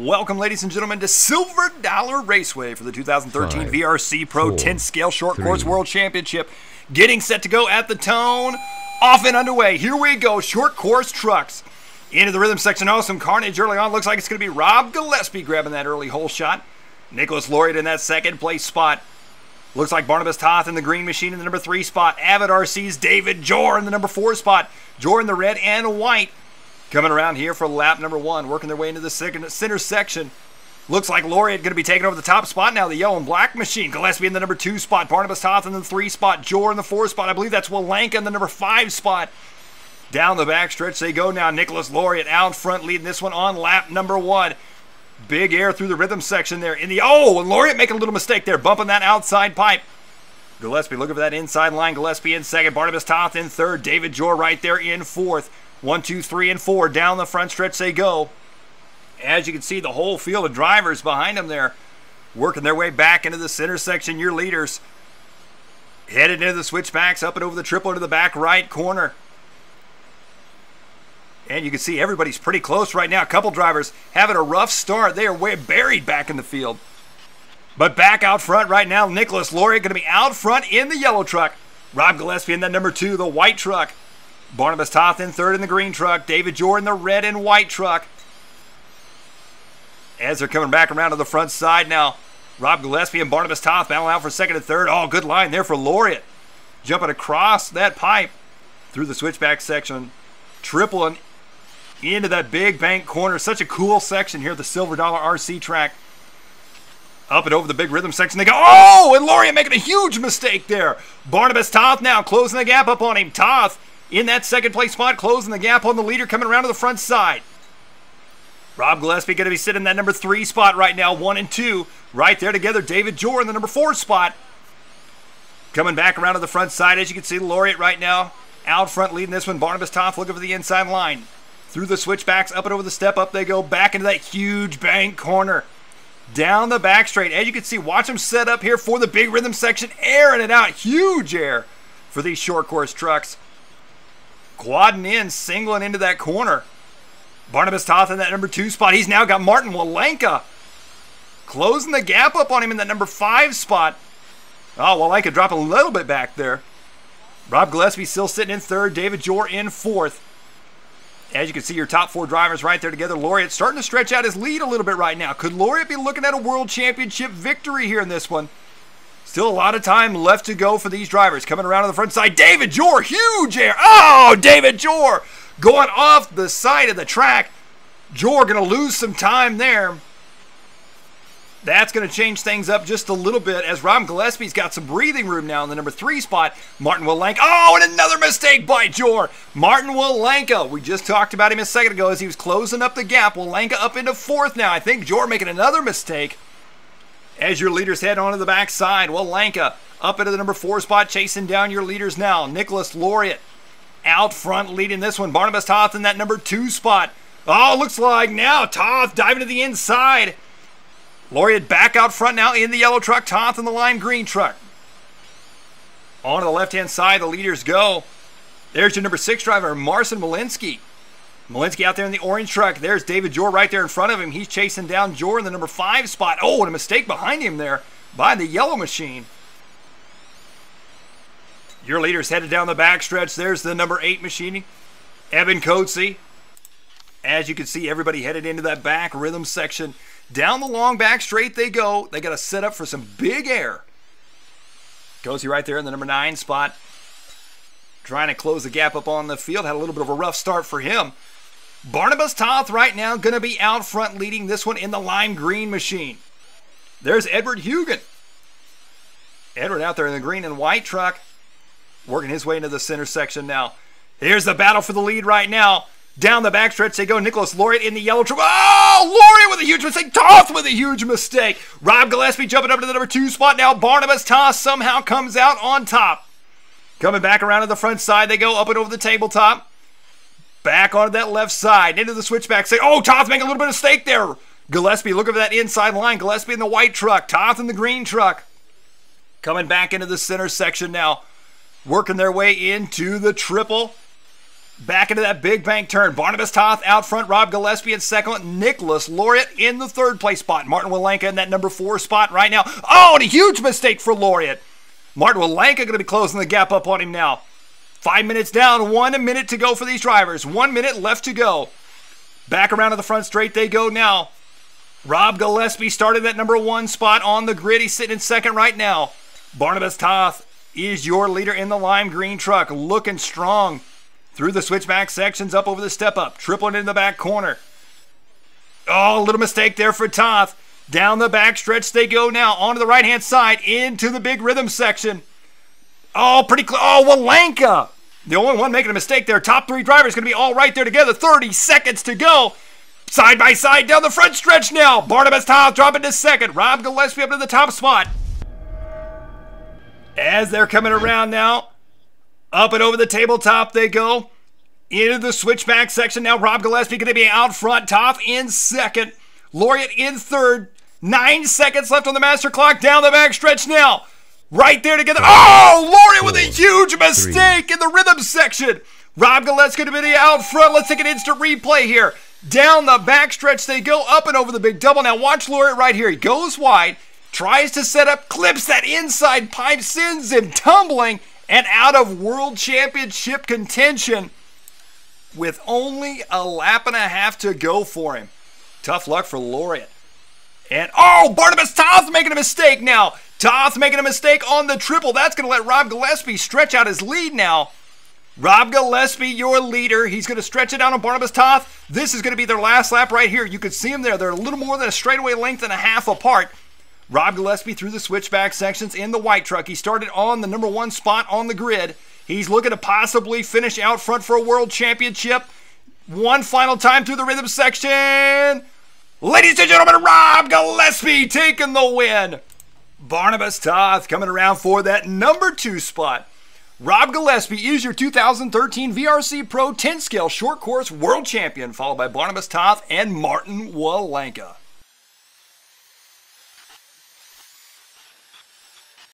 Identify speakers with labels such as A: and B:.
A: Welcome, ladies and gentlemen, to Silver Dollar Raceway for the 2013 VRC-Pro 10-Scale Short Course World Championship. Getting set to go at the tone. Off and underway. Here we go. Short course trucks. Into the rhythm section. Oh, some carnage early on. Looks like it's going to be Rob Gillespie grabbing that early hole shot. Nicolas Loriot in that second place spot. Looks like Barnabas Toht in the green machine in the number 3 spot. Avid RC's David Joor in the number 4 spot. Joor in the red and white. Coming around here for lap number 1, working their way into the center section. Looks like Loriot going to be taking over the top spot now, the yellow and black machine. Gillespie in the number 2 spot, Barnabas Toht in the 3 spot, Joor in the 4 spot. I believe that's Wollanka in the number 5 spot. Down the backstretch they go now. Nicolas Loriot out front leading this one on lap number 1. Big air through the rhythm section there. And Loriot making a little mistake there, bumping that outside pipe. Gillespie looking for that inside line. Gillespie in second, Barnabas Toht in third, David Joor right there in fourth. 1, 2, 3, and 4 down the front stretch they go. As you can see, the whole field of drivers behind them there, working their way back into the center section. Your leaders headed into the switchbacks, up and over the triple into the back right corner. And you can see everybody's pretty close right now. A couple drivers having a rough start. They are way buried back in the field. But back out front right now, Nicolas Loriot going to be out front in the yellow truck. Rob Gillespie in that number 2, the white truck. Barnabas Toht in third in the green truck. David Joor in the red and white truck. As they're coming back around to the front side now, Rob Gillespie and Barnabas Toht battling out for second and third. Oh, good line there for Loriot. Jumping across that pipe through the switchback section. Tripling into that big bank corner. Such a cool section here at the Silver Dollar RC track. Up and over the big rhythm section they go. Oh, and Loriot making a huge mistake there. Barnabas Toht now closing the gap up on him. Toht in that second place spot, closing the gap on the leader, coming around to the front side. Rob Gillespie going to be sitting in that number 3 spot right now, 1 and 2. Right there together, David Joor in the number 4 spot. Coming back around to the front side, as you can see, Loriot right now out front leading this one. Barnabas Toht looking for the inside line. Through the switchbacks, up and over the step up they go, back into that huge bank corner. Down the back straight. As you can see, watch them set up here for the big rhythm section, airing it out. Huge air for these short course trucks. Quadding in, singling into that corner. Barnabas Toht in that number 2 spot. He's now got Martin Wollanka closing the gap up on him in that number 5 spot. Oh, Wollanka dropping a little bit back there. Rob Gillespie still sitting in third. David Joor in fourth. As you can see, your top 4 drivers right there together. Loriot starting to stretch out his lead a little bit right now. Could Loriot be looking at a world championship victory here in this one? Still a lot of time left to go for these drivers. Coming around to the front side, David Joor, huge air. Oh, David Joor going off the side of the track. Joor going to lose some time there. That's going to change things up just a little bit as Rob Gillespie's got some breathing room now in the number 3 spot. Martin Wollanka. Oh, and another mistake by Joor. Martin Wollanka. We just talked about him a second ago as he was closing up the gap. Wollanka up into 4th now. I think Joor making another mistake. As your leaders head onto the backside, Wollanka up into the number 4 spot, chasing down your leaders now. Nicolas Loriot out front leading this one. Barnabas Toht in that number 2 spot. Oh, looks like now Toht diving to the inside. Loriot back out front now in the yellow truck. Toht in the lime green truck. On to the left-hand side, the leaders go. There's your number 6 driver, Martin Wollanka. Wollanka out there in the orange truck. There's David Joor right there in front of him. He's chasing down Joor in the number 5 spot. Oh, and a mistake behind him there by the yellow machine. Your leaders headed down the backstretch. There's the number 8 machine, Evan Coetzee. As you can see, everybody headed into that back rhythm section. Down the long back straight they go. They got to set up for some big air. Coetzee right there in the number 9 spot. Trying to close the gap up on the field. Had a little bit of a rough start for him. Barnabas Toht right now going to be out front leading this one in the lime green machine. There's Edward Hugan. Edward out there in the green and white truck, working his way into the center section now. Here's the battle for the lead right now. Down the backstretch they go. Nicolas Loriot in the yellow truck. Oh, Loriot with a huge mistake. Toth with a huge mistake. Rob Gillespie jumping up to the number 2 spot now. Barnabas Toht somehow comes out on top. Coming back around to the front side they go, up and over the tabletop. Back onto that left side, into the switchback. Oh, Toth making a little bit of mistake there. Gillespie looking for that inside line. Gillespie in the white truck. Toth in the green truck. Coming back into the center section now. Working their way into the triple. Back into that big bank turn. Barnabas Toht out front. Rob Gillespie in second. Nicolas Loriot in the third place spot. Martin Wollanka in that number 4 spot right now. Oh, and a huge mistake for Loriot. Martin Wollanka going to be closing the gap up on him now. 5 minutes down. 1 minute to go for these drivers. 1 minute left to go. Back around to the front straight they go now. Rob Gillespie started that number 1 spot on the grid. He's sitting in second right now. Barnabas Toht is your leader in the lime green truck. Looking strong. Through the switchback sections, up over the step-up. Tripling in the back corner. Oh, a little mistake there for Toth. Down the back stretch they go now. Onto the right-hand side. Into the big rhythm section. Oh, pretty close. Oh, Wollanka. The only one making a mistake there. Top 3 drivers going to be all right there together. 30 seconds to go. Side by side down the front stretch now. Barnabas Toht dropping to second. Rob Gillespie up to the top spot. As they're coming around now. Up and over the tabletop they go. Into the switchback section now. Rob Gillespie going to be out front. Toth in second. Loriot in third. 9 seconds left on the master clock. Down the back stretch now. Right there together. Oh, Loriot with a huge mistake in the rhythm section. Rob Gillespie going to be out front. Let's take an instant replay here. Down the back stretch they go. Up and over the big double. Now watch Loriot right here. He goes wide. Tries to set up. Clips that inside pipe. Sends him tumbling. And out of World Championship contention with only a lap and a half to go for him. Tough luck for Loriot. And, oh, Barnabas Toht making a mistake now. Toth making a mistake on the triple. That's going to let Rob Gillespie stretch out his lead now. Rob Gillespie, your leader. He's going to stretch it out on Barnabas Toht. This is going to be their last lap right here. You can see them there. They're a little more than a straightaway length and a half apart. Rob Gillespie through the switchback sections in the white truck. He started on the number 1 spot on the grid. He's looking to possibly finish out front for a world championship. One final time through the rhythm section. Ladies and gentlemen, Rob Gillespie taking the win. Barnabas Toht coming around for that number 2 spot. Rob Gillespie is your 2013 VRC Pro 10 scale short course world champion, followed by Barnabas Toht and Martin Wollanka.